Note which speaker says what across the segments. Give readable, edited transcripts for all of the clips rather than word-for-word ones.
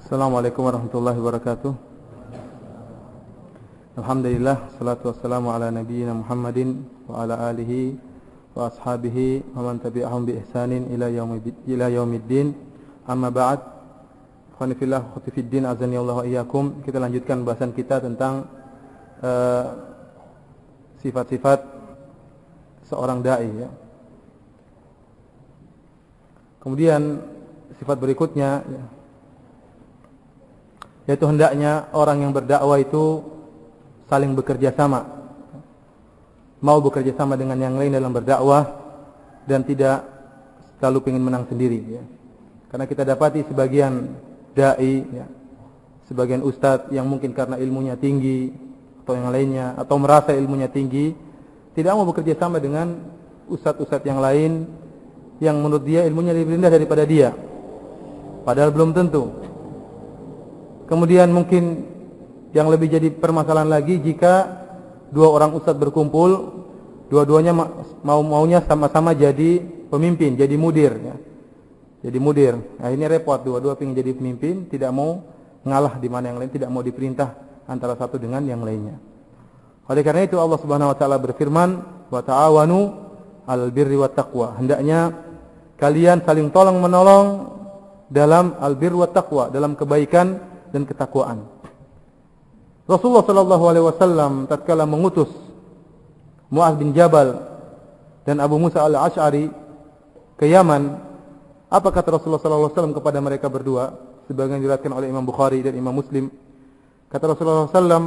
Speaker 1: Assalamualaikum warahmatullahi wabarakatuh. Alhamdulillah, salatu wassalamu ala nabiyyina Muhammadin wa ala alihi wa ashabihi wa man tabi'ahum bi ihsanin ila yaumiddin. Amma ba'd. Ikhwani fillah, akhwati fiddin, azani Allah wa iyyakum. Kita lanjutkan bahasan kita tentang sifat-sifat seorang dai ya. Kemudian sifat berikutnya ya, yaitu hendaknya orang yang berdakwah itu saling bekerja sama. Mau bekerja sama dengan yang lain dalam berdakwah dan tidak selalu ingin menang sendiri ya. Karena kita dapati sebagian dai ya, sebagian ustadz yang mungkin karena ilmunya tinggi atau yang lainnya atau merasa ilmunya tinggi tidak mau bekerja sama dengan ustadz-ustadz yang lain yang menurut dia ilmunya lebih rendah daripada dia. Padahal belum tentu. Kemudian mungkin yang lebih jadi permasalahan lagi jika dua orang ustadz berkumpul, dua-duanya maunya sama-sama jadi pemimpin, jadi mudir ya. Jadi mudir. Nah, ini repot, dua-dua ingin jadi pemimpin, tidak mau ngalah di mana yang lain, tidak mau diperintah antara satu dengan yang lainnya. Oleh karena itu Allah Subhanahu wa taala berfirman, "Wa ta'awanu 'alal birri wat taqwa." Hendaknya kalian saling tolong-menolong dalam al-birr wat taqwa, dalam kebaikan dan ketakwaan. Rasulullah sallallahu alaihi wasallam tatkala mengutus Mu'adz bin Jabal dan Abu Musa al-Asy'ari ke Yaman, apa kata Rasulullah sallallahu alaihi wasallam kepada mereka berdua? Sebagian diriwayatkan oleh Imam Bukhari dan Imam Muslim. Kata Rasulullah sallallahu alaihi wasallam,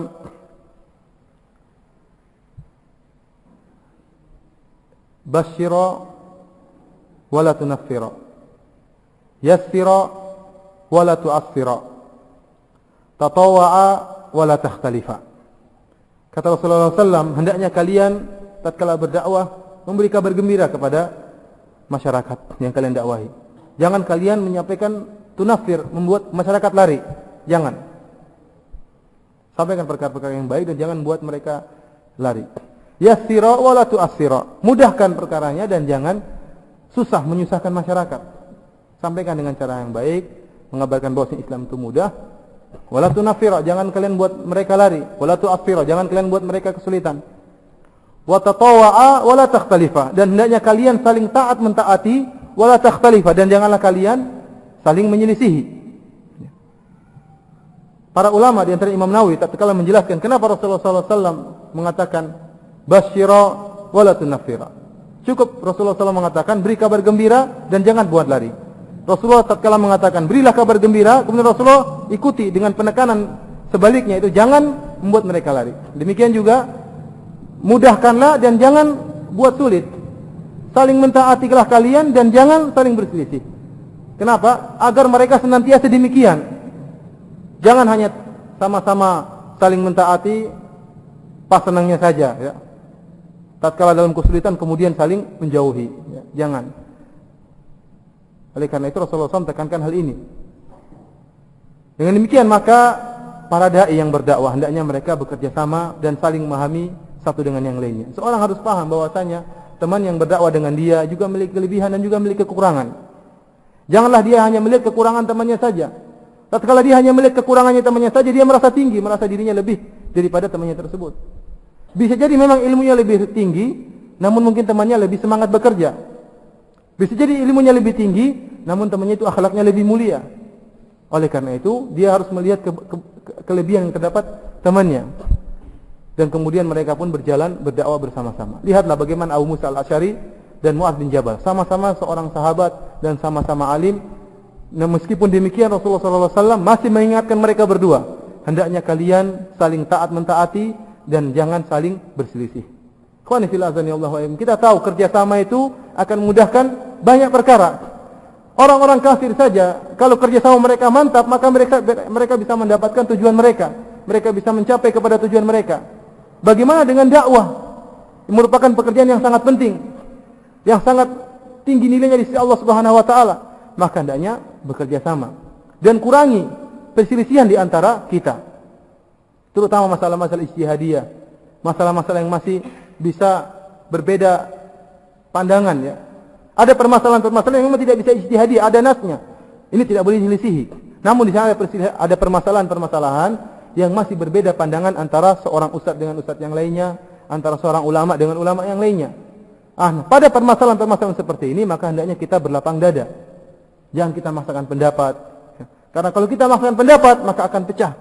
Speaker 1: "Basyira wa la tunaffira. Yassira wa la tu'assira. Tatawwa'a wa la takhtalifa." Kata Rasulullah SAW, hendaknya kalian tatkala berdakwah memberi kabar gembira kepada masyarakat yang kalian dakwahi. Jangan kalian menyampaikan tunafir, membuat masyarakat lari. Jangan. Sampaikan perkara-perkara yang baik dan jangan buat mereka lari. Yassira wa la tu'assira. Mudahkan perkaranya dan jangan susah menyusahkan masyarakat. Sampaikan dengan cara yang baik, mengabarkan bahwa Islam itu mudah. Wala tunafira, jangan kalian buat mereka lari. Wala tu'assira, jangan kalian buat mereka kesulitan. Wa tatawwa'a wala takhtalifa, dan hendaknya kalian saling taat mentaati, wala takhtalifa, dan janganlah kalian saling menyelisihi. Para ulama di antara Imam Nawawi tatkala menjelaskan kenapa Rasulullah SAW mengatakan basyira wala tunafira. Cukup Rasulullah SAW mengatakan beri kabar gembira dan jangan buat lari. Rasulullah tatkala mengatakan berilah kabar gembira, kemudian Rasulullah ikuti dengan penekanan sebaliknya, itu jangan membuat mereka lari. Demikian juga mudahkanlah dan jangan buat sulit. Saling mentaatilah kalian dan jangan saling berselisih. Kenapa? Agar mereka senantiasa demikian. Jangan hanya sama-sama saling mentaati pas senangnya saja ya. Tatkala dalam kesulitan kemudian saling menjauhi ya. Jangan. Oleh karena itu Rasulullah SAW tekankan hal ini. Dengan demikian maka para dai yang berdakwah hendaknya mereka bekerja sama dan saling memahami satu dengan yang lainnya. Seorang harus paham bahwasanya teman yang berdakwah dengan dia juga memiliki kelebihan dan juga memiliki kekurangan. Janganlah dia hanya melihat kekurangan temannya saja. Tatkala dia hanya melihat kekurangannya temannya saja, dia merasa tinggi, merasa dirinya lebih daripada temannya tersebut. Bisa jadi memang ilmunya lebih tinggi, namun mungkin temannya lebih semangat bekerja. Bisa jadi ilmunya lebih tinggi, namun temannya itu akhlaknya lebih mulia. Oleh karena itu, dia harus melihat kelebihan yang terdapat temannya. Dan kemudian mereka pun berjalan berdakwah bersama-sama. Lihatlah bagaimana Abu Musa al-Asy'ari dan Mu'adz bin Jabal. Sama-sama seorang sahabat dan sama-sama alim. Nah, meskipun demikian Rasulullah SAW masih mengingatkan mereka berdua. Hendaknya kalian saling taat mentaati dan jangan saling berselisih. Kita tahu kerjasama itu akan memudahkan banyak perkara. Orang-orang kafir saja kalau kerjasama mereka mantap, maka mereka bisa mendapatkan tujuan mereka. Mereka bisa mencapai kepada tujuan mereka. Bagaimana dengan dakwah? Merupakan pekerjaan yang sangat penting, yang sangat tinggi nilainya di sisi Allah Subhanahu wa taala. Maka hendaknya bekerja sama dan kurangi perselisihan di antara kita. Terutama masalah-masalah ijtihadiyah, masalah-masalah yang masih bisa berbeda pandangan ya. Ada permasalahan-permasalahan yang memang tidak bisa ijtihadi, ada nasnya. Ini tidak boleh diselisihi. Namun di sana ada permasalahan-permasalahan yang masih berbeda pandangan antara seorang ustadz dengan ustadz yang lainnya, antara seorang ulama dengan ulama yang lainnya. Pada permasalahan-permasalahan seperti ini maka hendaknya kita berlapang dada. Jangan kita memaksakan pendapat. Karena kalau kita memaksakan pendapat maka akan pecah.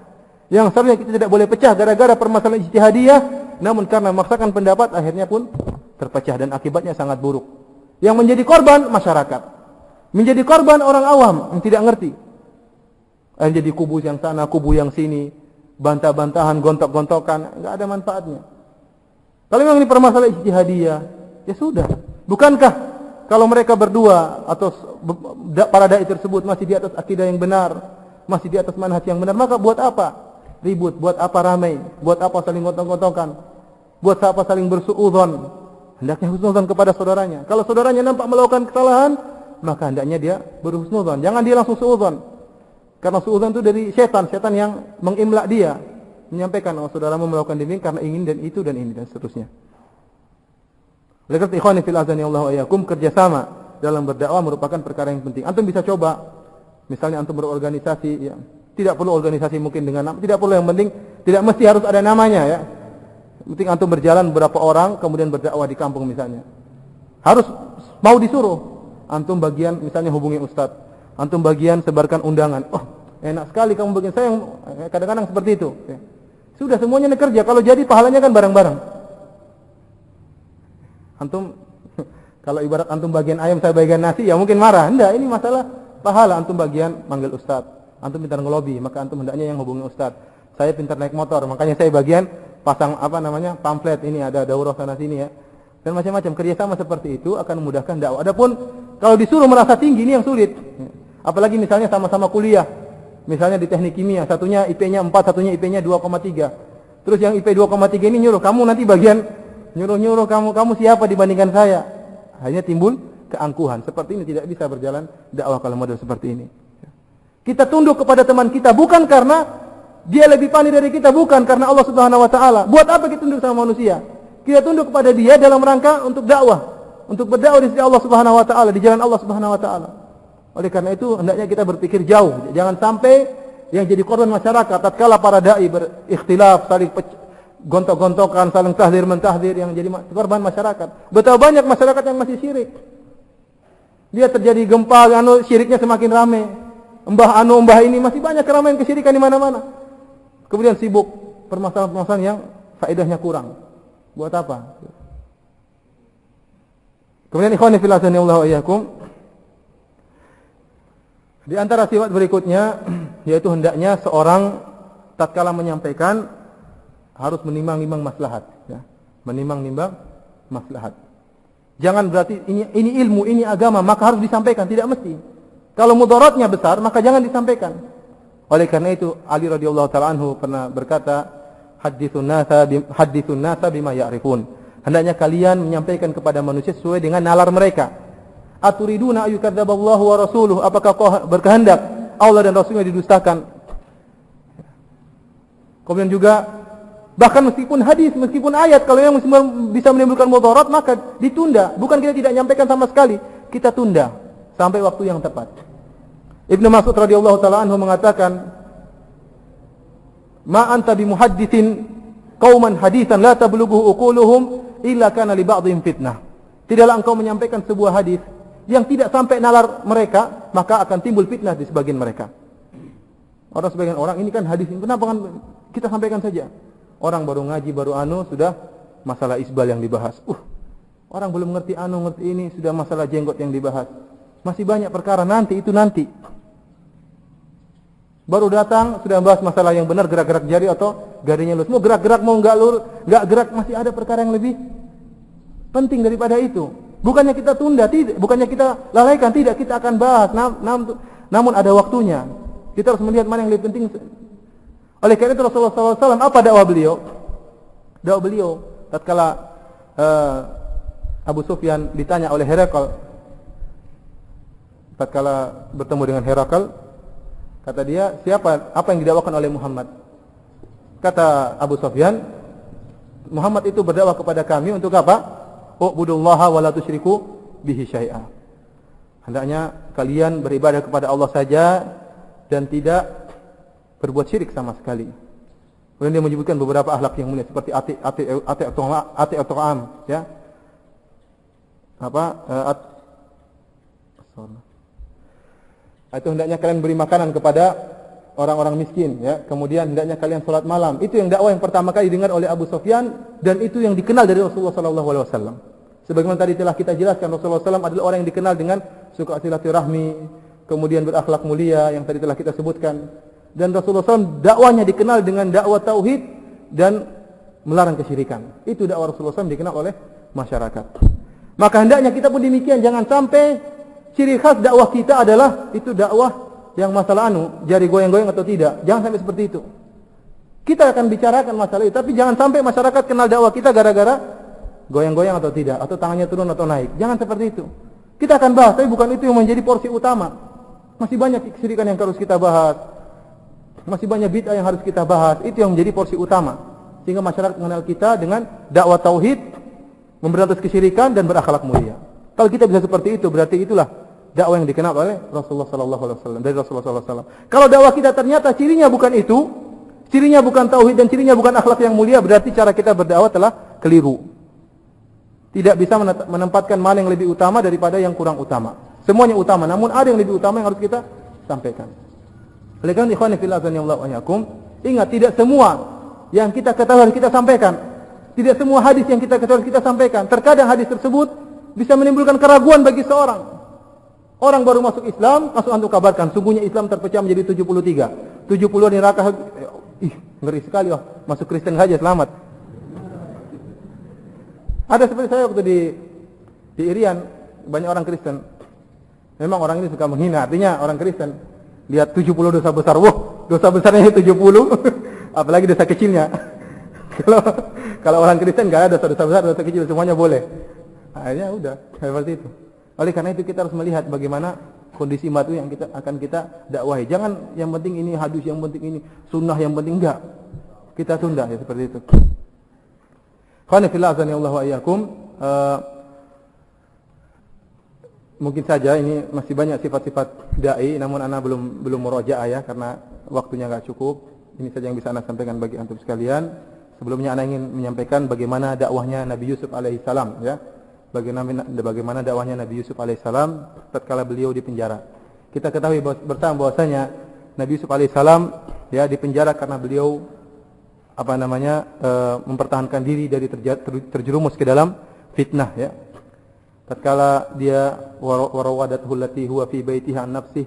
Speaker 1: Yang seharusnya kita tidak boleh pecah gara-gara permasalahan ijtihadiyah, namun karena memaksakan pendapat akhirnya pun terpecah dan akibatnya sangat buruk. Yang menjadi korban masyarakat. Menjadi korban orang awam yang tidak ngerti. Jadi kubu yang sana, kubu yang sini, bantah-bantahan, gontok-gontokan, enggak ada manfaatnya. Kalau memang ini permasalahan ijtihadiyah, ya sudah. Bukankah kalau mereka berdua atau para dai tersebut masih di atas akidah yang benar, masih di atas manhaj yang benar, maka buat apa ribut, buat apa ramai, buat apa saling gontok-gontokan, buat apa saling bersuudzon? Hendaknya husnudzon kepada saudaranya. Kalau saudaranya nampak melakukan kesalahan, maka hendaknya dia berhusnudzon. Jangan dia langsung suudzon. Karena suudzon itu dari setan yang mengimla dia, menyampaikan saudaramu melakukan demikian karena ingin dan itu dan ini dan seterusnya. Oleh karena ikhwani fil azani Allah wa iyyakum, kerjasama dalam berdakwah merupakan perkara yang penting. Antum bisa coba, misalnya antum berorganisasi, ya, tidak perlu organisasi mungkin dengan nama, tidak perlu, yang penting tidak mesti harus ada namanya ya. Yang penting antum berjalan beberapa orang kemudian berdakwah di kampung misalnya. Harus mau disuruh, antum bagian misalnya hubungi ustadz, antum bagian sebarkan undangan. Oh, enak sekali kamu bagian, saya yang kadang-kadang seperti itu. Ya. Sudah semuanya kerja, kalau jadi pahalanya kan bareng-bareng. Antum kalau ibarat antum bagian ayam, saya bagian nasi, ya mungkin marah. Enggak, ini masalah pahala. Antum bagian manggil ustadz, antum pintar ngelobi, maka antum hendaknya yang hubungi ustadz. Saya pintar naik motor, makanya saya bagian pasang pamflet, ini ada daurah sana sini ya. Dan macam-macam kerjasama seperti itu akan memudahkan dakwah. Adapun kalau disuruh merasa tinggi ini yang sulit. Apalagi misalnya sama-sama kuliah. Misalnya di teknik kimia, satunya IP-nya 4, satunya IP-nya 2,3. Terus yang IP 2,3 ini nyuruh, kamu nanti bagian nyuruh kamu siapa dibandingkan saya? Hanya timbul keangkuhan. Seperti ini tidak bisa berjalan dakwah kalau model seperti ini. Kita tunduk kepada teman kita bukan karena dia lebih pandai dari kita, bukan karena Allah Subhanahu wa taala. Buat apa kita tunduk sama manusia? Kita tunduk kepada dia dalam rangka untuk dakwah, untuk berdakwah di sisi Allah Subhanahu wa taala, di jalan Allah Subhanahu wa taala. Oleh karena itu hendaknya kita berpikir jauh. Jangan sampai yang jadi korban masyarakat tatkala para dai berikhtilaf, saling gontok-gontokan, saling tahdzir mentahdzir, yang jadi korban masyarakat. Betapa banyak masyarakat yang masih syirik. Dia terjadi gempa, syiriknya semakin ramai. Mbah ini masih banyak keramaian kesyirikan di mana-mana. Kemudian sibuk permasalahan-permasalahan yang faedahnya kurang. Buat apa? Kemudian ikhwani fillah Allah wa iyyakum, di antara sifat berikutnya yaitu hendaknya seorang tatkala menyampaikan harus menimbang-nimbang maslahat, ya. Menimbang-nimbang maslahat. Jangan berarti ini ilmu, ini agama, maka harus disampaikan, tidak mesti. Kalau mudaratnya besar, maka jangan disampaikan. Oleh karena itu Ali radhiyallahu taala anhu pernah berkata, hadithun nasa bima ya'rifun. Hendaknya kalian menyampaikan kepada manusia sesuai dengan nalar mereka. Aturiduna ayyukadzaballahu wa rasuluh, apakah kau berkehendak Allah dan Rasulnya didustakan? Kemudian juga bahkan meskipun hadis, meskipun ayat, kalau yang bisa menimbulkan mudarat maka ditunda. Bukan kita tidak menyampaikan sama sekali, kita tunda sampai waktu yang tepat. Ibnu Mas'ud radhiyallahu taala anhu mengatakan, "Ma anta bimuhadditsin qauman haditsan la tablughu uquluhum illa kana li ba'dihim fitnah." Tidaklah engkau menyampaikan sebuah hadis yang tidak sampai nalar mereka, maka akan timbul fitnah di sebagian mereka. Sebagian orang ini kan hadis ini, kenapa kan kita sampaikan saja? Orang baru ngaji, baru sudah masalah isbal yang dibahas. Orang belum ngerti ngerti ini, sudah masalah jenggot yang dibahas. Masih banyak perkara nanti. Baru datang sudah bahas masalah yang benar, gerak-gerak jari atau garingnya lurus. Mau gerak-gerak, mau enggak lurus, enggak gerak, masih ada perkara yang lebih penting daripada itu. Bukannya kita tunda, tidak, bukannya kita lalaikan, tidak, kita akan bahas. Namun ada waktunya. Kita harus melihat mana yang lebih penting. Oleh karena itu Rasulullah SAW, apa dakwah beliau? Dakwah beliau tatkala Abu Sufyan ditanya oleh Herakl, tatkala bertemu dengan Herakl, kata dia, apa yang didakwakan oleh Muhammad? Kata Abu Sufyan, Muhammad itu berdakwah kepada kami untuk apa? U'budullaha wa la tusyriku bihi syai'a. Hendaknya kalian beribadah kepada Allah saja dan tidak berbuat syirik sama sekali. Kemudian dia menyebutkan beberapa akhlak yang mulia seperti ati atau am, ya. Itu hendaknya kalian beri makanan kepada orang-orang miskin, ya. Kemudian hendaknya kalian salat malam. Itu yang dakwah yang pertama kali didengar oleh Abu Sufyan dan itu yang dikenal dari Rasulullah sallallahu alaihi wasallam. Sebagaimana tadi telah kita jelaskan, Rasulullah SAW adalah orang yang dikenal dengan suka silaturahmi, kemudian berakhlak mulia yang tadi telah kita sebutkan. Dan Rasulullah SAW dakwahnya dikenal dengan dakwah tauhid dan melarang kesyirikan. Itu dakwah Rasulullah SAW dikenal oleh masyarakat. Maka hendaknya kita pun demikian, jangan sampai ciri khas dakwah kita adalah itu dakwah yang masalah jari goyang-goyang atau tidak. Jangan sampai seperti itu. Kita akan bicarakan masalah itu, tapi jangan sampai masyarakat kenal dakwah kita gara-gara goyang-goyang atau tidak, atau tangannya turun atau naik. Jangan seperti itu. Kita akan bahas, tapi bukan itu yang menjadi porsi utama. Masih banyak kesyirikan yang harus kita bahas. Masih banyak bid'ah yang harus kita bahas. Itu yang menjadi porsi utama. Sehingga masyarakat mengenal kita dengan dakwah tauhid, memberantas kesyirikan dan berakhlak mulia. Kalau kita bisa seperti itu, berarti itulah dakwah yang dikenal oleh Rasulullah sallallahu alaihi wasallam, dari Rasulullah sallallahu alaihi wasallam. Kalau dakwah kita ternyata cirinya bukan itu, cirinya bukan tauhid dan cirinya bukan akhlak yang mulia, berarti cara kita berdakwah telah keliru. Tidak bisa menempatkan mana yang lebih utama daripada yang kurang utama. Semuanya utama, namun ada yang lebih utama yang harus kita sampaikan. Oleh karena ikhwan fillah azanillahu wa iyyakum, ingat tidak semua yang kita ketahui harus kita sampaikan. Tidak semua hadis yang kita ketahui harus kita sampaikan. Terkadang hadis tersebut bisa menimbulkan keraguan bagi seorang. Orang baru masuk Islam, langsung antum kabarkan, sungguhnya Islam terpecah menjadi 73. 70 neraka. Ngeri sekali, masuk Kristen saja selamat. Ada seperti saya waktu di Irian, banyak orang Kristen. Memang orang ini suka menghina, artinya orang Kristen lihat 70 dosa besar, wah dosa besarnya 70, apalagi dosa kecilnya. Kalau orang Kristen nggak ada dosa besar, dosa kecil, semuanya boleh. Akhirnya udah seperti itu. Oleh karena itu kita harus melihat bagaimana kondisi umat yang akan kita dakwahi. Jangan yang penting ini hadis, yang penting ini sunnah, yang penting enggak. Kita tunda ya seperti itu. Khana fillah azanillahu wa iyyakum. Mungkin saja ini masih banyak sifat-sifat dai, namun ana belum murajaah ya karena waktunya enggak cukup. Ini saja yang bisa ana sampaikan bagi antum sekalian. Sebelumnya ana ingin menyampaikan bagaimana dakwahnya Nabi Yusuf alaihissalam ya. Bagaimana dakwahnya Nabi Yusuf alaihissalam tatkala beliau di penjara. Kita ketahui bersama bahwasanya Nabi Yusuf alaihissalam ya di penjara karena beliau mempertahankan diri dari terjerumus ke dalam fitnah ya. Tatkala dia warawadathu allati huwa fi baitiha an nafsihi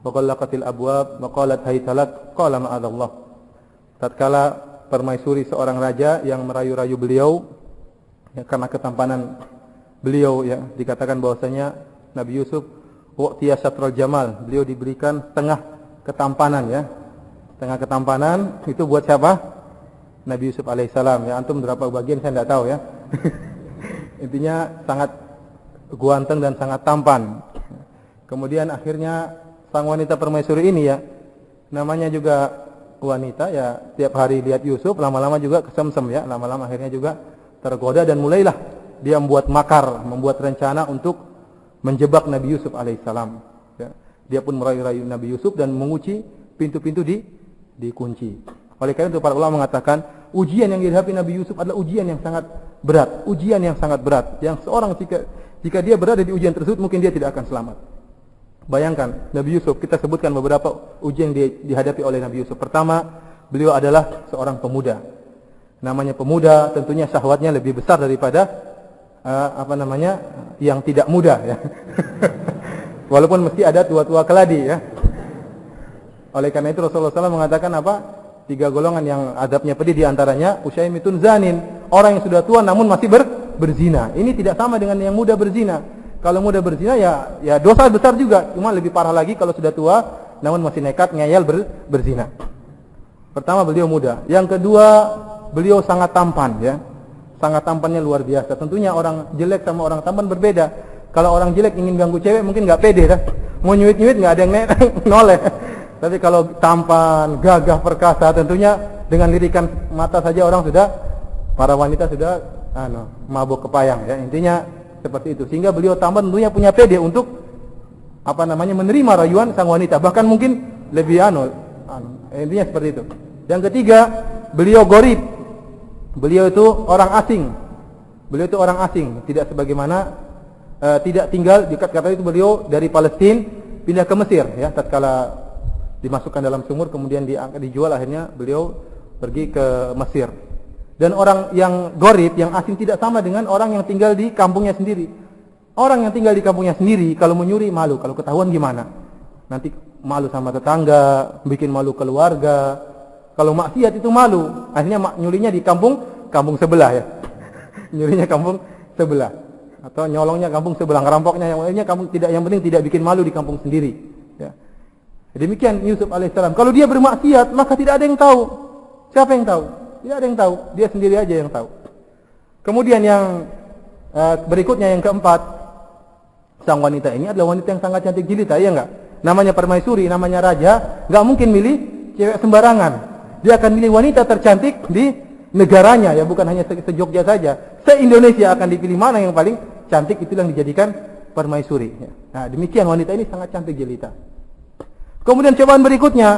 Speaker 1: wa ghallaqatil abwab wa qalat haytalak qala ma'adallah. Tatkala permaisuri seorang raja yang merayu-rayu beliau ya, karena ketampanan beliau ya, dikatakan bahwasanya Nabi Yusuf waqtiya syatral jamal, beliau diberikan setengah ketampanan ya. Setengah ketampanan itu buat siapa? Nabi Yusuf alaihissalam ya. Antum berapa bagian saya tidak tahu ya. Intinya sangat ganteng dan sangat tampan. Kemudian akhirnya sang wanita permaisuri ini ya, namanya juga wanita ya, tiap hari lihat Yusuf, lama-lama juga kesemsem ya, lama-lama akhirnya juga tergoda dan mulailah dia membuat makar, membuat rencana untuk menjebak Nabi Yusuf alaihissalam ya. Dia pun merayu-rayu Nabi Yusuf dan mengunci pintu-pintu dikunci. Oleh karena itu para ulama mengatakan ujian yang dihadapi Nabi Yusuf adalah ujian yang sangat berat, ujian yang sangat berat. Yang seorang jika dia berada di ujian tersebut mungkin dia tidak akan selamat. Bayangkan Nabi Yusuf, kita sebutkan beberapa ujian yang dihadapi oleh Nabi Yusuf. Pertama, beliau adalah seorang pemuda. Namanya pemuda, tentunya syahwatnya lebih besar daripada yang tidak muda ya. Walaupun mesti ada tua-tua keladi ya. Oleh karena itu Rasulullah SAW mengatakan tiga golongan yang azabnya pedih, di antaranya usaimitun zanin, orang yang sudah tua namun masih berzina. Ini tidak sama dengan yang muda berzina. Kalau muda berzina ya dosa besar juga, cuma lebih parah lagi kalau sudah tua namun masih nekat ngeyel berzina. Pertama beliau muda. Yang kedua beliau sangat tampan ya. Sangat tampannya luar biasa. Tentunya orang jelek sama orang tampan berbeda. Kalau orang jelek ingin ganggu cewek mungkin enggak pede dah. Mau nyuit-nyuit enggak ada yang noleh. Tapi kalau tampan, gagah, perkasa, tentunya dengan lirikan mata saja para wanita sudah mabuk kepayang ya. Intinya seperti itu. Sehingga beliau tampan tentunya punya pede untuk menerima rayuan sang wanita. Bahkan mungkin intinya seperti itu. Yang ketiga, beliau gharib. Beliau itu orang asing. Tidak sebagaimana tidak tinggal dekat, kata itu beliau dari Palestina pindah ke Mesir ya, tatkala dimasukkan dalam sumur kemudian dijual, akhirnya beliau pergi ke Mesir. Dan orang yang gharib, yang asing tidak sama dengan orang yang tinggal di kampungnya sendiri. Orang yang tinggal di kampungnya sendiri kalau menyuri malu, kalau ketahuan gimana? Nanti malu sama tetangga, bikin malu keluarga. Kalau maksiat itu malu, akhirnya nyurinya di kampung sebelah ya. Nyurinya kampung sebelah atau nyolongnya kampung sebelah, ngerampoknya yang penting tidak bikin malu di kampung sendiri ya. Demikian Yusuf alaihissalam. Kalau dia bermaksiat, maka tidak ada yang tahu. Siapa yang tahu? Tidak ada yang tahu, dia sendiri aja yang tahu. Kemudian yang berikutnya, yang keempat, sang wanita ini adalah wanita yang sangat cantik jelita, ya enggak? Namanya permaisuri, namanya raja, enggak mungkin milih cewek sembarangan. Dia akan milih wanita tercantik di negaranya ya, bukan hanya se-Jogja saja. Se-Indonesia akan dipilih mana yang paling cantik, itulah yang dijadikan permaisuri ya. Nah, demikian wanita ini sangat cantik jelita. Kemudian cobaan berikutnya,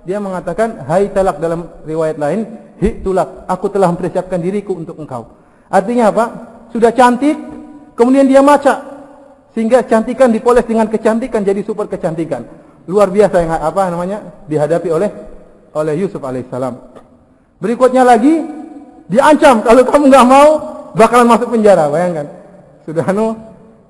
Speaker 1: dia mengatakan, hai talak, dalam riwayat lain, hi tulak, aku telah mempersiapkan diriku untuk engkau. Artinya apa? Sudah cantik, kemudian dia maca, sehingga cantikan dipoles dengan kecantikan, jadi super kecantikan. Luar biasa yang dihadapi oleh Yusuf alaihissalam. Berikutnya lagi, diancam, kalau kamu nggak mau, bakalan masuk penjara. Bayangkan,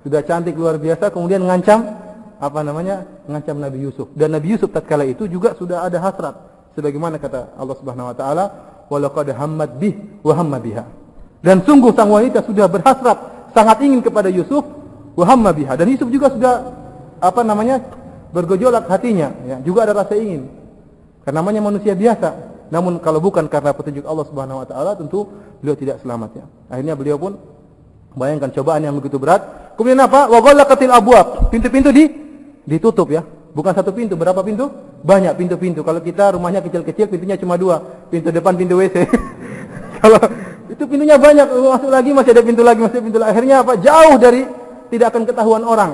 Speaker 1: sudah cantik luar biasa, kemudian ngancam mengancam Nabi Yusuf. Dan Nabi Yusuf tatkala itu juga sudah ada hasrat, sebagaimana kata Allah Subhanahu wa taala, walaqad hammat bih wa hamma biha. Dan sungguh sang wanita sudah berhasrat, sangat ingin kepada Yusuf, wa hamma biha. Dan Yusuf juga sudah bergejolak hatinya ya, juga ada rasa ingin. Karena namanya manusia biasa. Namun kalau bukan karena petunjuk Allah Subhanahu wa taala, tentu beliau tidak selamat ya. Akhirnya beliau pun bayangkan cobaan yang begitu berat. Kemudian apa? Wa ghallaqatil abwab. Pintu-pintu ditutup ya. Bukan satu pintu, berapa pintu? Banyak pintu-pintu. Kalau kita rumahnya kecil-kecil, pintunya cuma 2. Pintu depan, pintu WC. Kalau itu pintunya banyak, masuk lagi masih ada pintu lagi, masih ada pintu lagi. Akhirnya apa? Jauh dari tidak akan ketahuan orang.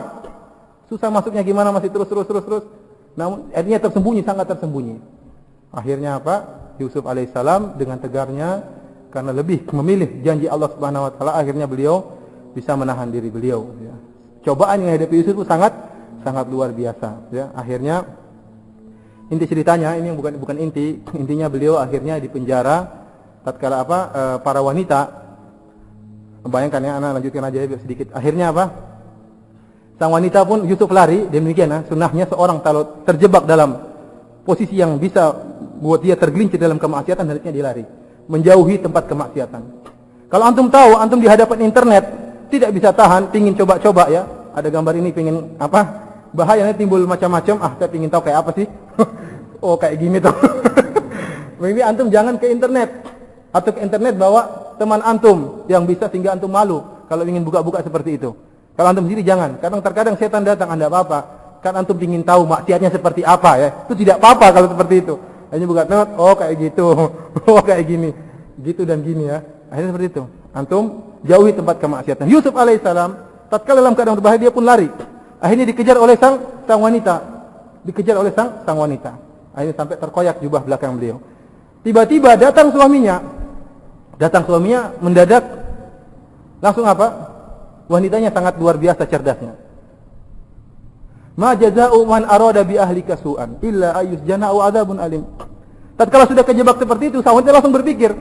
Speaker 1: Susah masuknya gimana, masih terus. Namun akhirnya tersembunyi, sangat tersembunyi. Akhirnya apa? Yusuf alaihissalam dengan tegarnya, karena lebih memilih janji Allah Subhanahu wa taala, akhirnya beliau bisa menahan diri beliau ya. Cobaan yang dihadapi Yusuf itu sangat luar biasa ya. Akhirnya inti ceritanya ini bukan intinya beliau akhirnya di penjara tatkala para wanita, bayangkan ya, anak lanjutkan aja sedikit. Akhirnya apa? Sang wanita pun, Yusuf lari, demikian sunnahnya seorang kalau terjebak dalam posisi yang bisa buat dia tergelincir dalam kemaksiatan, hendaknya dia lari, menjauhi tempat kemaksiatan. Kalau antum tahu, antum di hadapan internet tidak bisa tahan, pingin coba-coba ya. Ada gambar ini, pingin bahayanya timbul macam-macam. Saya pingin tahu kayak apa sih? Oh, kayak gini tuh. Ini antum jangan ke internet, atau ke internet bawa teman antum yang bisa sehingga antum malu kalau ingin buka-buka seperti itu. Kalau antum sendiri jangan. Terkadang setan datang, Anda apa-apa. Kan antum ingin tahu maksiatnya seperti apa ya. Itu tidak apa-apa kalau seperti itu. Hanya buka internet, oh kayak gitu. Oh kayak gini. Gitu dan gini ya. Akhirnya seperti itu. Antum jauhi tempat kemaksiatan. Yusuf alaihissalam tatkala dalam keadaan berbahaya dia pun lari. Akhirnya dikejar oleh sang wanita. Dikejar oleh sang wanita. Akhirnya sampai terkoyak jubah belakang beliau. Tiba-tiba datang suaminya. Mendadak langsung apa? Wanitanya sangat luar biasa cerdasnya. Ma jazaa'u man arada bi ahlika su'an illa ayyusjana aw adzabun alim. Tatkala sudah kejebak seperti itu, sang wanita langsung berpikir,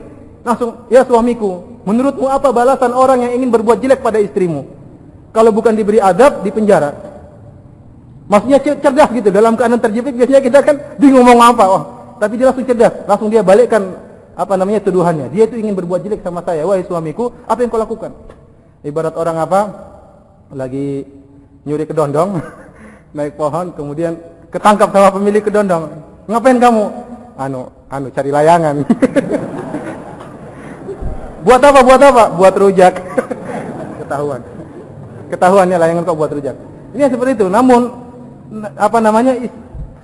Speaker 1: ya suamiku, menurutmu apa balasan orang yang ingin berbuat jelek pada istrimu? Kalau bukan diberi azab, di penjara. Maksudnya cerdas gitu, dalam keadaan terjepit biasanya kita kan bingung ngomong apa. Tapi dia langsung cerdas, langsung dia balikkan tuduhannya. Dia itu ingin berbuat jelek sama saya, wahai suamiku, apa yang kau lakukan? Ibarat orang lagi nyuri kedondong, naik pohon, kemudian ketangkap sama pemilik kedondong. Ngapain kamu? Cari layangan. Buat apa? Buat rujak. Ketahuannya layangan kok buat rujak. Ini seperti itu. Namun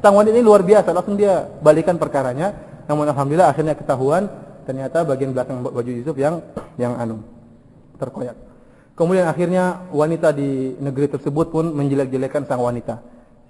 Speaker 1: sang wanita ini luar biasa, langsung dia balikan perkaranya. Namun alhamdulillah akhirnya ketahuan, ternyata bagian belakang baju Yusuf yang terkoyak. Kemudian akhirnya wanita di negeri tersebut pun menjelek-jelekan sang wanita.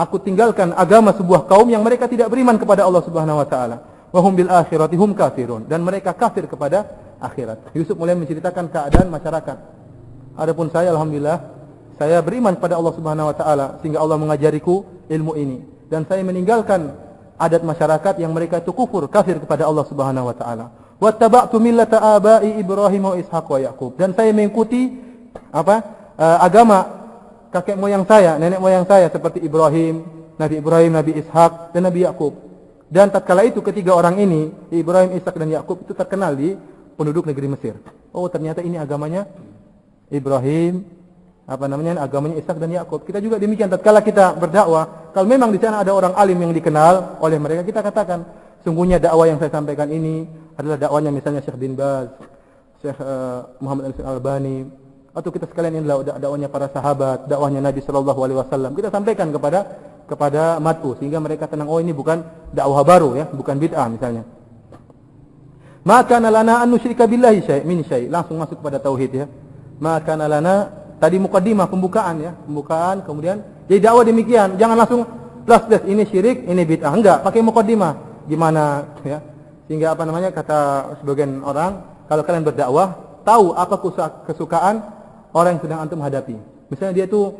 Speaker 1: Aku tinggalkan agama sebuah kaum yang mereka tidak beriman kepada Allah Subhanahu wa taala. Wa hum bil akhirati hum kafirun, dan mereka kafir kepada akhirat. Yusuf mulai menceritakan keadaan masyarakat. Adapun saya, alhamdulillah, saya beriman kepada Allah Subhanahu wa taala sehingga Allah mengajariku ilmu ini, dan saya meninggalkan adat masyarakat yang mereka itu kufur, kafir kepada Allah Subhanahu wa taala. Wattaba'tu millata abai Ibrahim wa Ishaq wa Yaqub, dan saya mengikuti agama kakek moyang saya, nenek moyang saya, seperti Ibrahim, Nabi Ishak, dan Nabi Yakub. Dan tatkala itu ketiga orang ini, Ibrahim, Ishak, dan Yakub, itu terkenal di penduduk negeri Mesir. Oh, ternyata ini agamanya Ibrahim, agamanya Ishak dan Yakub. Kita juga demikian tatkala kita berdakwah, kalau memang di sana ada orang alim yang dikenal oleh mereka, kita katakan, sungguhnya dakwah yang saya sampaikan ini adalah dakwahnya misalnya Syekh bin Baz, Syekh Muhammad Al-Albani, atau kita sekalian inilah dakwahnya para sahabat, dakwahnya Nabi sallallahu alaihi wasallam. Kita sampaikan kepada mat'u sehingga mereka tenang, oh ini bukan dakwah baru ya, bukan bid'ah misalnya. Maka lana an nusyrika billahi min syai', langsung masuk kepada tauhid ya. Maka lana, tadi mukaddimah, pembukaan, kemudian jadi dakwah demikian, jangan langsung plus ini syirik, ini bid'ah, enggak, pakai mukaddimah. Gimana ya? Sehingga kata sebagian orang, kalau kalian berdakwah, tahu apa kesukaan orang yang sedang antum hadapi. Misalnya dia tuh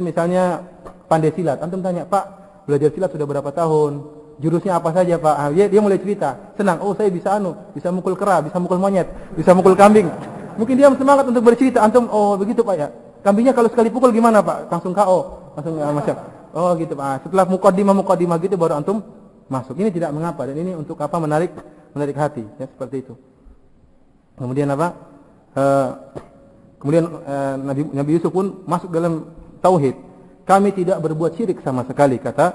Speaker 1: misalnya pandai silat. Antum tanya, "Pak, belajar silat sudah berapa tahun? Jurusnya apa saja, Pak?" Dia mulai cerita. Senang. "Oh, saya bisa bisa mukul kera, bisa mukul monyet, bisa mukul kambing." Mungkin dia semangat untuk bercerita. Antum, "Oh, begitu, Pak ya. Kambingnya kalau sekali pukul gimana, Pak?" Langsung KO. Langsung masuk. "Oh, gitu, Pak." Setelah mukaddimah gitu baru antum masuk. Ini tidak mengapa, dan ini untuk apa? Menarik hati, ya, seperti itu. Kemudian Nabi Yusuf pun masuk dalam tauhid. Kami tidak berbuat syirik sama sekali, kata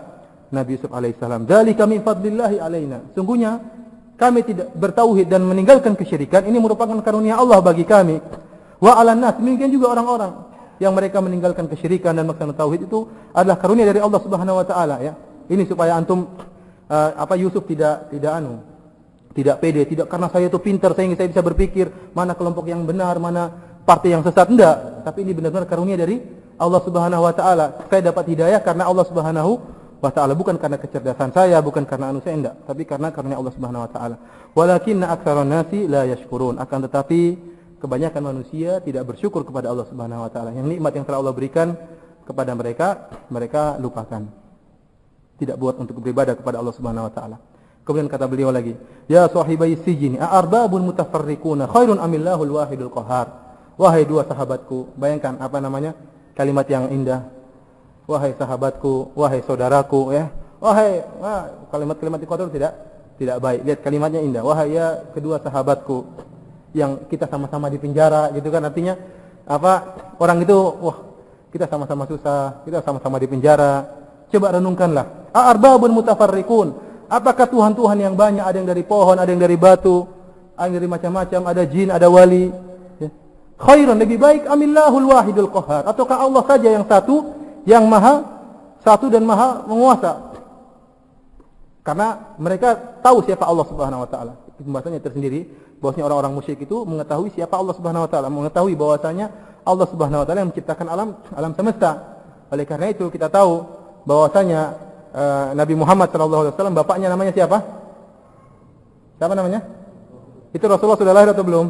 Speaker 1: Nabi Yusuf alaihissalam. Dzalika min fadlillahi alaina. Sungguhnya kami tidak bertauhid dan meninggalkan kesyirikan, ini merupakan karunia Allah bagi kami. Wa 'alan nas, demikian juga orang-orang yang mereka meninggalkan kesyirikan dan melaksanakan tauhid itu adalah karunia dari Allah Subhanahu wa taala ya. Ini supaya antum Yusuf tidak pede, tidak karena saya itu pintar sehingga saya bisa berpikir mana kelompok yang benar, mana partai yang sesat, enggak. Tapi ini benar-benar karunia dari Allah Subhanahu wa taala. Saya dapat hidayah karena Allah Subhanahu wa taala, bukan karena kecerdasan saya, bukan karena saya, enggak, tapi karena karunia Allah Subhanahu wa taala. Walakinna aktsaran nasi la yashkurun. Akan tetapi kebanyakan manusia tidak bersyukur kepada Allah Subhanahu wa taala. Yang nikmat yang telah Allah berikan kepada mereka lupakan. Tidak buat untuk beribadah kepada Allah Subhanahu wa taala. Kemudian kata beliau lagi, "Ya sahibai sijini, a'arbabun mutafarriquna khairun amillahul wahidul qahhar." Wahai dua sahabatku, bayangkan kalimat yang indah. Wahai sahabatku, wahai saudaraku ya. Kalimat-kalimat kotor tidak baik. Lihat kalimatnya indah. Wahai ya kedua sahabatku yang kita sama-sama di penjara gitu kan, artinya orang itu kita sama-sama susah, kita sama-sama di penjara. Coba renungkanlah. A'arbabun mutafarriqun. Apakah Tuhan-Tuhan yang banyak, ada yang dari pohon, ada yang dari batu, ada yang dari macam-macam, ada jin, ada wali, khairun, lebih baik, amillahul wahidul qahhar, ataukah Allah saja yang satu, yang maha satu dan maha menguasa? Karena mereka tahu siapa Allah Subhanahu wa taala. Itu bahasanya tersendiri, bahwasanya orang-orang musyrik itu mengetahui siapa Allah Subhanahu wa taala, mengetahui bahwasanya Allah Subhanahu wa taala yang menciptakan alam semesta. Oleh karena itu kita tahu bahwasanya Nabi Muhammad sallallahu alaihi wasallam bapaknya namanya siapa? Siapa namanya? Itu Rasulullah sudah lahir atau belum?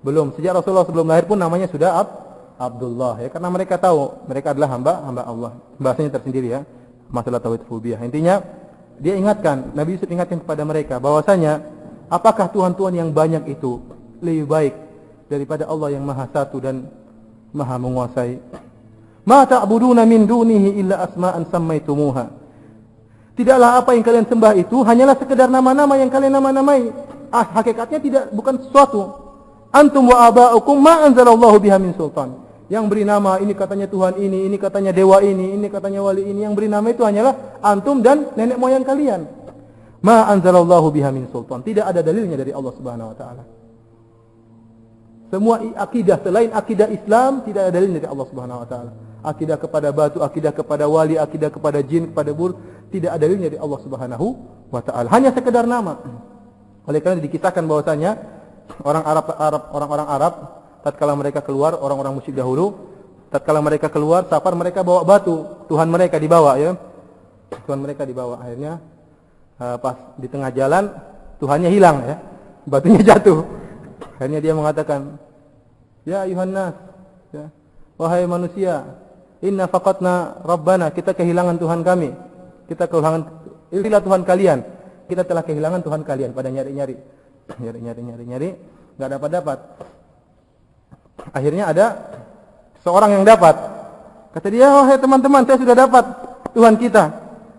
Speaker 1: Belum. Sejak Rasulullah sebelum lahir pun namanya sudah Abdullah ya, karena mereka tahu mereka adalah hamba Allah. Bahasanya tersendiri ya, masalah tauhid rububiyah. Intinya dia ingatkan, Nabi Yusuf ingatkan kepada mereka bahwasanya apakah Tuhan-Tuhan yang banyak itu lebih baik daripada Allah yang maha satu dan maha menguasai? Ma ta'buduna min dunihi illa asma'an sammaitumuha. Tidaklah apa yang kalian sembah itu hanyalah sekedar nama-nama yang kalian nama-namai. Hakikatnya bukan sesuatu. Antum wa aba'ukum ma anzalallahu biha min sultan. Yang beri nama ini katanya Tuhan ini katanya dewa ini katanya wali ini. Yang beri nama itu hanyalah antum dan nenek moyang kalian. Ma anzalallahu biha min sultan. Tidak ada dalilnya dari Allah Subhanahu wa taala. Semua akidah selain akidah Islam tidak ada dalilnya dari Allah Subhanahu wa taala. Akidah kepada batu, akidah kepada wali, akidah kepada jin, kepada bur, tidak ada dalilnya dari Allah Subhanahu wa taala. Hanya sekedar nama. Oleh karena dikisahkan bahwasanya orang-orang Arab tatkala mereka keluar, orang-orang musyrik dahulu tatkala mereka keluar safar, mereka bawa batu, Tuhan mereka dibawa ya. Tuhan mereka dibawa. Akhirnya pas di tengah jalan Tuhannya hilang ya. Batunya jatuh. Akhirnya dia mengatakan, "Ya ayuhan nas, ya, wahai manusia, inna faqatna rabbana, kita kehilangan Tuhan kami. Kita kehilangan inilah Tuhan kalian. Kita telah kehilangan Tuhan kalian." Pada nyari-nyari, enggak dapat. Akhirnya ada seorang yang dapat. Kata dia, "Wahai teman-teman, saya sudah dapat Tuhan kita."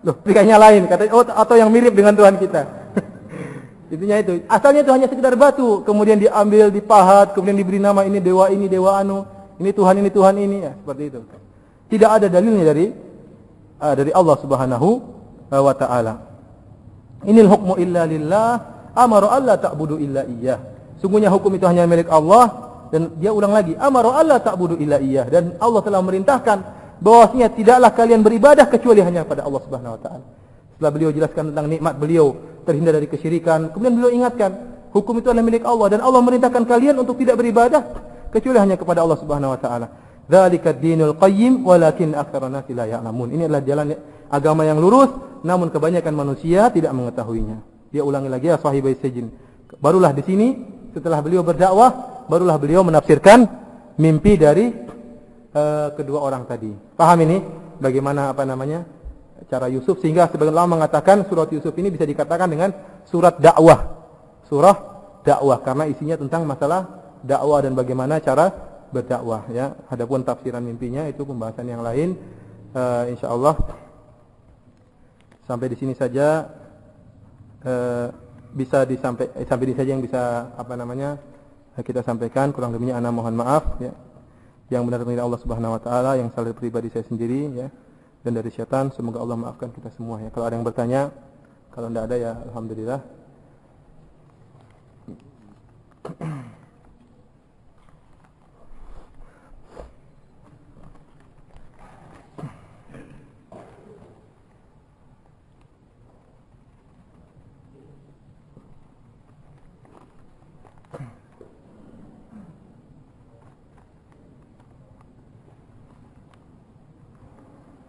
Speaker 1: Loh, kayaknya lain. Kata, "Oh, atau yang mirip dengan Tuhan kita." Intinya itu. Asalnya itu hanya sekedar batu, kemudian diambil, dipahat, kemudian diberi nama ini dewa anu, ini Tuhan ini, ya, seperti itu. Tidak ada dalilnya dari Allah Subhanahu wa taala. Inil hukmu illa lillah, amara alla ta'budu illa iyyah. Sungguhnya hukum itu hanya milik Allah, dan dia ulang lagi, amara alla ta'budu illa iyyah, dan Allah telah merintahkan bahwasanya tidaklah kalian beribadah kecuali hanya pada Allah Subhanahu wa taala. Setelah beliau jelaskan tentang nikmat beliau, terhindar dari kesyirikan, kemudian beliau ingatkan, hukum itu adalah milik Allah dan Allah merintahkan kalian untuk tidak beribadah kecuali hanya kepada Allah Subhanahu wa taala. Dzalika ad-dinul qayyim walakin aktsarun nasi la ya'lamun. Ini adalah jalan agama yang lurus, namun kebanyakan manusia tidak mengetahuinya. Dia ulangi lagi, ya sahibai sijin. Barulah di sini setelah beliau berdakwah, barulah beliau menafsirkan mimpi dari kedua orang tadi. Paham ini bagaimana cara Yusuf, sehingga sebagian ulama mengatakan surat Yusuf ini bisa dikatakan dengan surat dakwah. Surah dakwah karena isinya tentang masalah dakwah dan bagaimana cara berdakwah ya. Adapun tafsiran mimpinya itu pembahasan yang lain. Insyaallah sampai di sini saja bisa sampai di saja yang bisa kita sampaikan. Kurang lebihnya ana mohon maaf ya. Yang benar dari Allah Subhanahu wa taala, yang salah pribadi saya sendiri ya. Dan dari syaitan, semoga Allah maafkan kita semua ya. Kalau ada yang bertanya, kalau tidak ada ya alhamdulillah.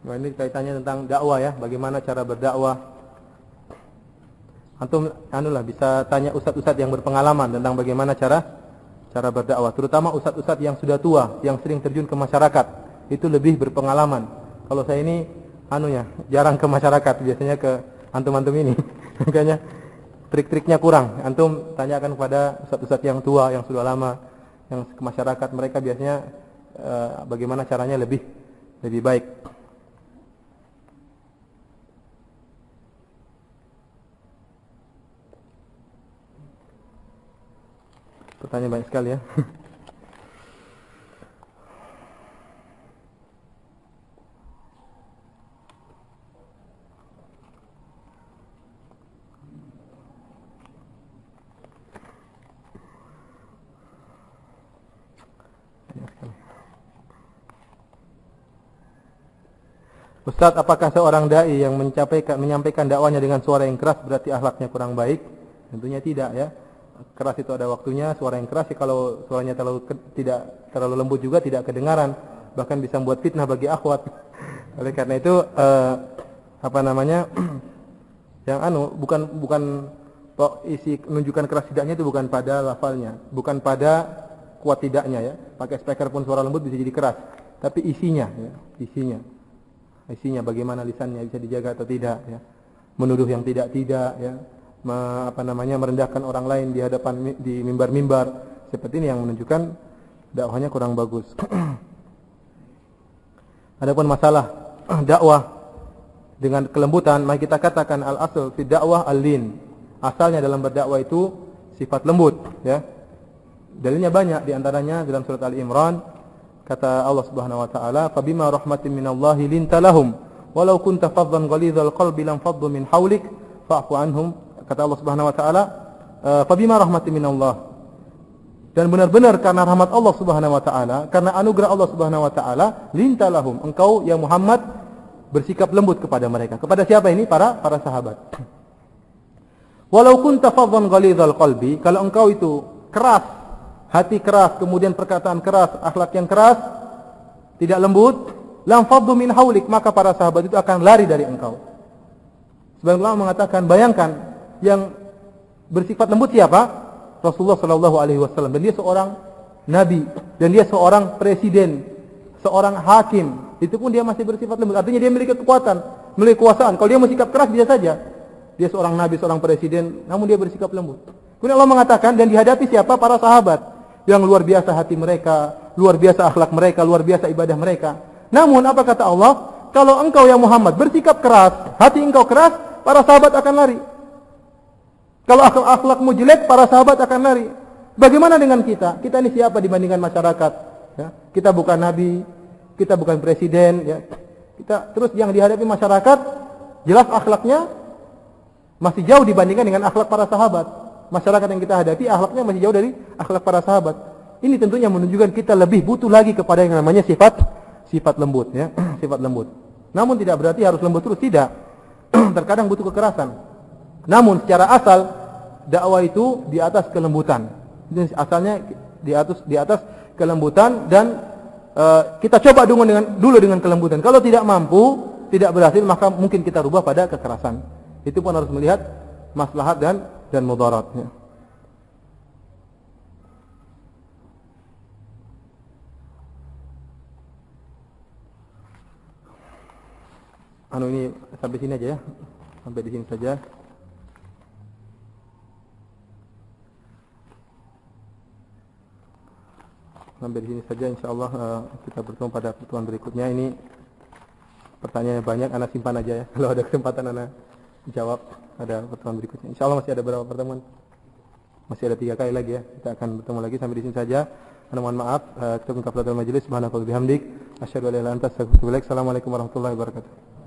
Speaker 1: Nah, ini kaitannya tentang dakwah ya, bagaimana cara berdakwah. Antum bisa tanya ustaz-ustaz yang berpengalaman tentang bagaimana cara berdakwah, terutama ustaz-ustaz yang sudah tua, yang sering terjun ke masyarakat, itu lebih berpengalaman. Kalau saya ini jarang ke masyarakat, biasanya ke antum-antum ini. Makanya trik-triknya kurang. Antum tanyakan kepada ustaz-ustaz yang tua, yang sudah lama, yang ke masyarakat, mereka biasanya bagaimana caranya lebih baik. Pertanyaan banyak sekali ya. Ustaz, apakah seorang dai yang menyampaikan dakwanya dengan suara yang keras berarti akhlaknya kurang baik? Tentunya tidak ya. Keras itu ada waktunya, suara yang keras kalau suaranya tidak terlalu lembut juga tidak kedengaran, bahkan bisa membuat fitnah bagi akhwat. Oleh karena itu bukan isi menunjukkan keras tidaknya itu bukan pada lafalnya, bukan pada kuat tidaknya ya. Pakai speaker pun suara lembut bisa jadi keras, tapi isinya bagaimana lisannya bisa dijaga atau tidak ya. Menuduh yang tidak ya. Merendahkan orang lain di hadapan di mimbar-mimbar seperti ini yang menunjukkan dakwahnya kurang bagus. Adapun masalah dakwah dengan kelembutan, mari kita katakan al-asl fi dakwah al-lin. Asalnya dalam berdakwah itu sifat lembut ya. Dalilnya banyak, di antaranya dalam surat Al-Imran kata Allah Subhanahu wa taala, "Fabima rahmatin minallahi linta lahum walau kunta faddan ghalidhal qalbi lam faddu min hawlik fa'fu anhum." Kata Allah Subhanahu wa taala, "Fabima rahmatin minallah." Dan benar-benar karena rahmat Allah Subhanahu wa taala, karena anugerah Allah Subhanahu wa taala, linta lahum, engkau ya Muhammad bersikap lembut kepada mereka. Kepada siapa ini? Para sahabat. Walau kunta faddan ghalidhal qalbi, kalau engkau itu keras, hati keras, kemudian perkataan keras, akhlak yang keras, tidak lembut, lam faddu min haulik, maka para sahabat itu akan lari dari engkau. Sebagian ulama mengatakan, bayangkan yang bersifat lembut siapa? Rasulullah sallallahu alaihi wasallam, dan dia seorang nabi, dan dia seorang presiden, seorang hakim, itu pun dia masih bersifat lembut. Artinya dia memiliki kekuatan, memiliki kekuasaan. Kalau dia bersikap keras biasa saja. Dia seorang nabi, seorang presiden, namun dia bersikap lembut. Kemudian Allah mengatakan, dan dihadapi siapa? Para sahabat yang luar biasa hati mereka, luar biasa akhlak mereka, luar biasa ibadah mereka. Namun apa kata Allah? Kalau engkau ya Muhammad bersikap keras, hati engkau keras, para sahabat akan lari. Kalau akhlakmu jelek, para sahabat akan lari. Bagaimana dengan kita? Kita ini siapa dibandingkan masyarakat? Ya, kita bukan nabi, kita bukan presiden. Ya. Kita terus yang dihadapi masyarakat, jelas akhlaknya masih jauh dibandingkan dengan akhlak para sahabat. Masyarakat yang kita hadapi akhlaknya masih jauh dari akhlak para sahabat. Ini tentunya menunjukkan kita lebih butuh lagi kepada yang namanya sifat lembut, ya, sifat lembut. Namun tidak berarti harus lembut terus, tidak. Terkadang butuh kekerasan. Namun secara asal dakwah itu di atas kelembutan. Asalnya di atas kelembutan, dan kita coba dulu dengan kelembutan. Kalau tidak mampu, tidak berhasil, maka mungkin kita rubah pada kekerasan. Itu pun harus melihat maslahat dan mudaratnya. Ini sampai sini aja ya. Sampai di sini saja. Sampai di sini saja, insyaallah kita bertemu pada pertemuan berikutnya. Ini pertanyaannya banyak, anak simpan aja ya. Kalau ada kesempatan anak jawab pada pertemuan berikutnya. Insyaallah masih ada beberapa pertemuan. Masih ada 3 kali lagi ya. Kita akan bertemu lagi, sampai di sini saja. Mohon maaf, kita ungkap dalam majelis. Subhanallah wa bihamdik, asyhadu an la ilaha illa anta astaghfiruka wa atubu ilaik. Assalamualaikum warahmatullahi wabarakatuh.